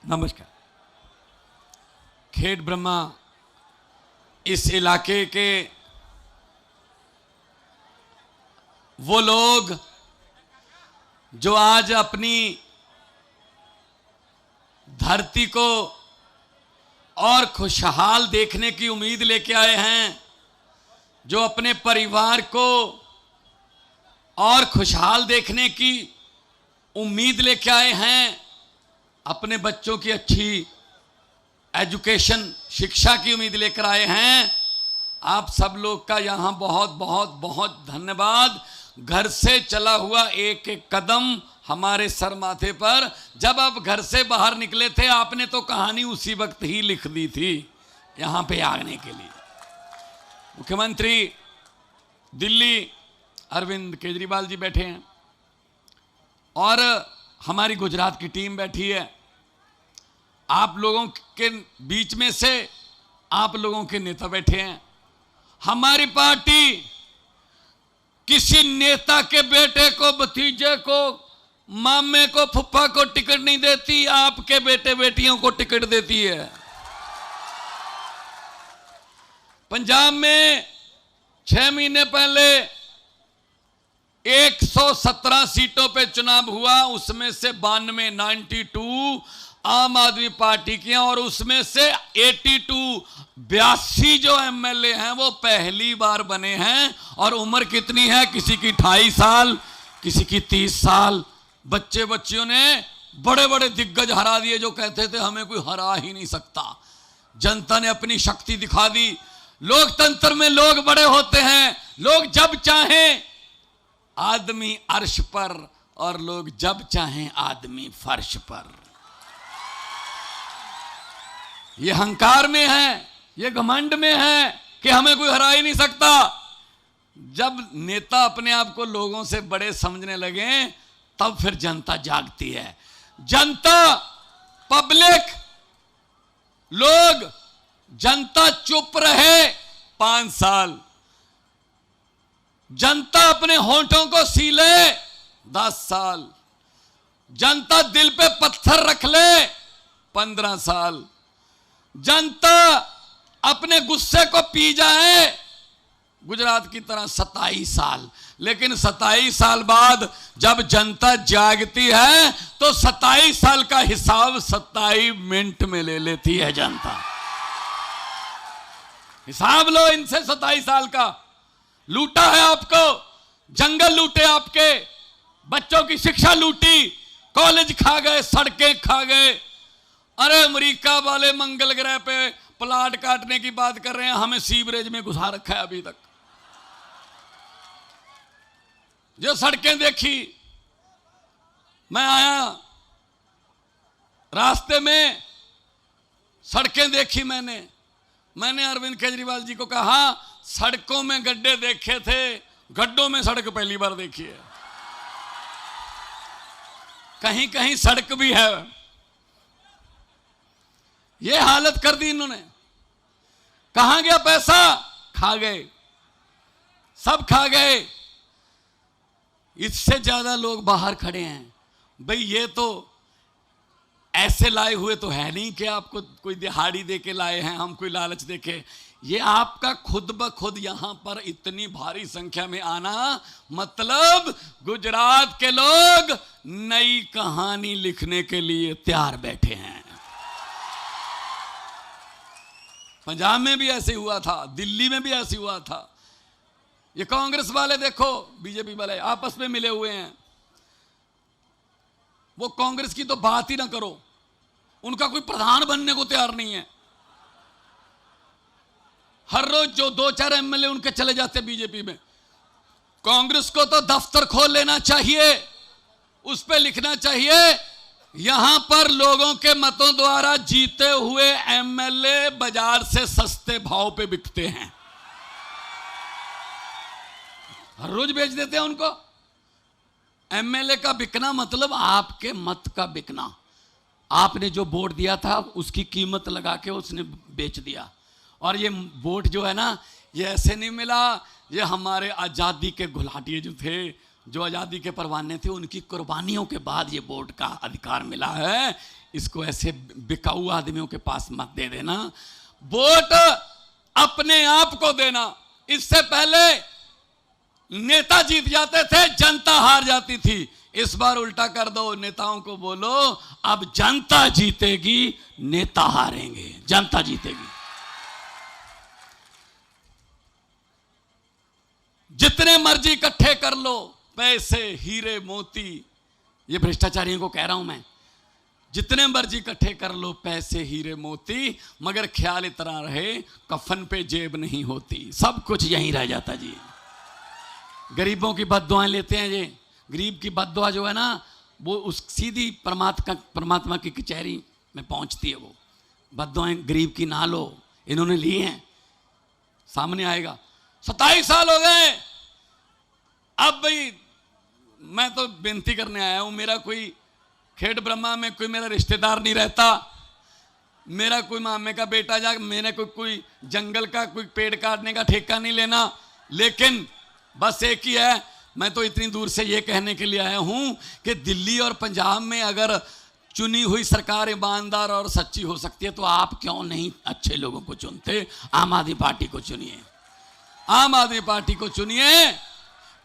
नमस्कार। खेड़ ब्रह्मा इस इलाके के वो लोग जो आज अपनी धरती को और खुशहाल देखने की उम्मीद लेके आए हैं, जो अपने परिवार को और खुशहाल देखने की उम्मीद लेके आए हैं, अपने बच्चों की अच्छी एजुकेशन शिक्षा की उम्मीद लेकर आए हैं। आप सब लोग का यहाँ बहुत बहुत बहुत धन्यवाद। घर से चला हुआ एक एक कदम हमारे सर माथे पर, जब आप घर से बाहर निकले थे आपने तो कहानी उसी वक्त ही लिख दी थी यहाँ पे आने के लिए। मुख्यमंत्री दिल्ली अरविंद केजरीवाल जी बैठे हैं और हमारी गुजरात की टीम बैठी है। आप लोगों के बीच में से आप लोगों के नेता बैठे हैं। हमारी पार्टी किसी नेता के बेटे को, भतीजे को, मामे को, फुफ्फा को टिकट नहीं देती, आपके बेटे बेटियों को टिकट देती है। पंजाब में 6 महीने पहले 117 सीटों पे चुनाव हुआ, उसमें से 92 आम आदमी पार्टी की हैं और उसमें से 82 जो एमएलए हैं वो पहली बार बने हैं। और उम्र कितनी है? किसी की 28 साल, किसी की 30 साल। बच्चे बच्चियों ने बड़े बड़े दिग्गज हरा दिए जो कहते थे हमें कोई हरा ही नहीं सकता। जनता ने अपनी शक्ति दिखा दी। लोकतंत्र में लोग बड़े होते हैं, लोग जब चाहें आदमी अर्श पर और लोग जब चाहें आदमी फर्श पर। ये अहंकार में है, ये घमंड में है कि हमें कोई हरा ही नहीं सकता। जब नेता अपने आप को लोगों से बड़े समझने लगे तब फिर जनता जागती है। जनता, पब्लिक, लोग, जनता चुप रहे 5 साल, जनता अपने होंठों को सीले 10 साल, जनता दिल पे पत्थर रख ले 15 साल, जनता अपने गुस्से को पी जाए गुजरात की तरह 27 साल। लेकिन 27 साल बाद जब जनता जागती है तो 27 साल का हिसाब 27 मिनट में ले लेती है जनता। हिसाब लो इनसे 27 साल का। लूटा है आपको, जंगल लूटे, आपके बच्चों की शिक्षा लूटी, कॉलेज खा गए, सड़कें खा गए। अरे अमेरिका वाले मंगल ग्रह पे प्लाट काटने की बात कर रहे हैं, हमें सीवरेज में घुसा रखा है अभी तक। जो सड़कें देखी, मैं आया रास्ते में सड़कें देखी, मैंने अरविंद केजरीवाल जी को कहा सड़कों में गड्ढे देखे थे, गड्ढों में सड़क पहली बार देखी है। कहीं कहीं सड़क भी है। ये हालत कर दी इन्होंने। कहां गया पैसा? खा गए, सब खा गए। इससे ज्यादा लोग बाहर खड़े हैं। भाई ये तो ऐसे लाए हुए तो है नहीं कि आपको कोई दिहाड़ी दे के लाए हैं, हम कोई लालच दे के। ये आपका खुद ब खुद यहां पर इतनी भारी संख्या में आना, मतलब गुजरात के लोग नई कहानी लिखने के लिए तैयार बैठे हैं। पंजाब में भी ऐसे हुआ था, दिल्ली में भी ऐसे हुआ था। ये कांग्रेस वाले देखो, बीजेपी वाले आपस में मिले हुए हैं। वो कांग्रेस की तो बात ही ना करो, उनका कोई प्रधान बनने को तैयार नहीं है। हर रोज जो 2-4 एमएलए उनके चले जाते हैं बीजेपी में। कांग्रेस को तो दफ्तर खोल लेना चाहिए, उस पे लिखना चाहिए यहां पर लोगों के मतों द्वारा जीते हुए एमएलए बाजार से सस्ते भाव पे बिकते हैं। हर रोज बेच देते हैं उनको। एमएलए का बिकना मतलब आपके मत का बिकना। आपने जो वोट दिया था उसकी कीमत लगा के उसने बेच दिया। और ये वोट जो है ना, ये ऐसे नहीं मिला। ये हमारे आज़ादी के घुलाटिए जो थे, जो आज़ादी के परवाने थे, उनकी कुर्बानियों के बाद ये वोट का अधिकार मिला है। इसको ऐसे बिकाऊ आदमियों के पास मत दे देना। वोट अपने आप को देना। इससे पहले नेता जीत जाते थे, जनता हार जाती थी। इस बार उल्टा कर दो, नेताओं को बोलो अब जनता जीतेगी, नेता हारेंगे, जनता जीतेगी। जितने मर्जी इकट्ठे कर लो, पैसे, हीरे, मोती, ये भ्रष्टाचारियों को कह रहा हूं मैं, जितने मर्जी इकट्ठे कर लो पैसे, हीरे, मोती, मगर ख्याल इतना रहे कफन पे जेब नहीं होती, सब कुछ यहीं रह जाता जी। गरीबों की बद्दुआएं लेते हैं ये। गरीब की बद्दुआ जो है ना, वो उस सीधी परमात्मा की कचहरी में पहुंचती है। वो बद्दुआएं गरीब की ना लो, इन्होंने ली हैं, सामने आएगा। 27 साल हो गए, अब भाई मैं तो बेनती करने आया हूं, मेरा कोई खेड़ ब्रह्मा में कोई मेरा रिश्तेदार नहीं रहता, मेरा कोई मामे का बेटा जा, मैंने कोई जंगल का कोई पेड़ काटने का ठेका नहीं लेना, लेकिन बस एक ही है, मैं तो इतनी दूर से ये कहने के लिए आया हूं कि दिल्ली और पंजाब में अगर चुनी हुई सरकार ईमानदार और सच्ची हो सकती है तो आप क्यों नहीं अच्छे लोगों को चुनते? आम आदमी पार्टी को चुनिए, आम आदमी पार्टी को चुनिए,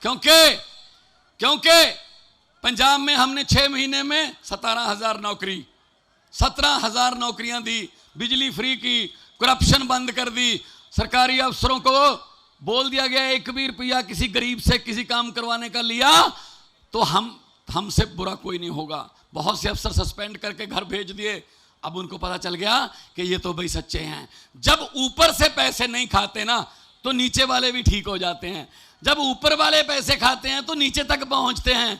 क्योंकि पंजाब में हमने 6 महीने में 17,000 नौकरी, 17,000 नौकरियां दी, बिजली फ्री की, करप्शन बंद कर दी, सरकारी अफसरों को बोल दिया गया 1 भी रुपया किसी गरीब से किसी काम करवाने का लिया तो हमसे बुरा कोई नहीं होगा। बहुत से अफसर सस्पेंड करके घर भेज दिए। अब उनको पता चल गया कि ये तो भाई सच्चे हैं। जब ऊपर से पैसे नहीं खाते ना तो नीचे वाले भी ठीक हो जाते हैं, जब ऊपर वाले पैसे खाते हैं तो नीचे तक पहुंचते हैं,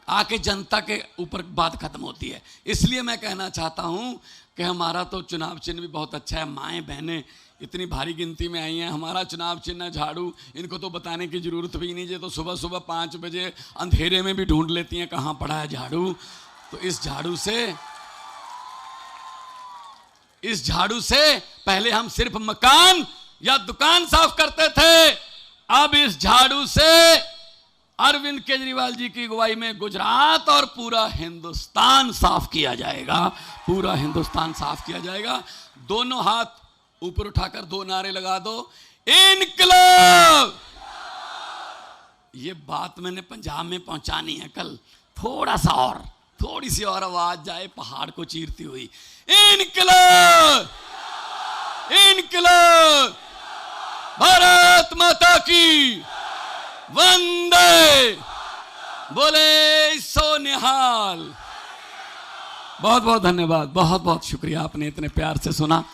आके जनता के ऊपर बात खत्म होती है। इसलिए मैं कहना चाहता हूं कि हमारा तो चुनाव चिन्ह भी बहुत अच्छा है। माएँ बहनें इतनी भारी गिनती में आई हैं, हमारा चुनाव चिन्ह झाड़ू, इनको तो बताने की जरूरत भी नहीं है, तो सुबह सुबह 5 बजे अंधेरे में भी ढूंढ लेती हैं कहाँ पड़ा है झाड़ू। तो इस झाड़ू से पहले हम सिर्फ मकान या दुकान साफ करते थे, अब इस झाड़ू से अरविंद केजरीवाल जी की अगुवाई में गुजरात और पूरा हिंदुस्तान साफ किया जाएगा, पूरा हिंदुस्तान साफ किया जाएगा। दोनों हाथ ऊपर उठाकर 2 नारे लगा दो, इनकलाब। ये बात मैंने पंजाब में पहुंचानी है कल, थोड़ा सा और, थोड़ी सी और आवाज जाए पहाड़ को चीरती हुई, इनकलाब, इनकलाब, भारत माता की वंदे, बोले सो निहाल। बहुत बहुत धन्यवाद, बहुत बहुत शुक्रिया, आपने इतने प्यार से सुना।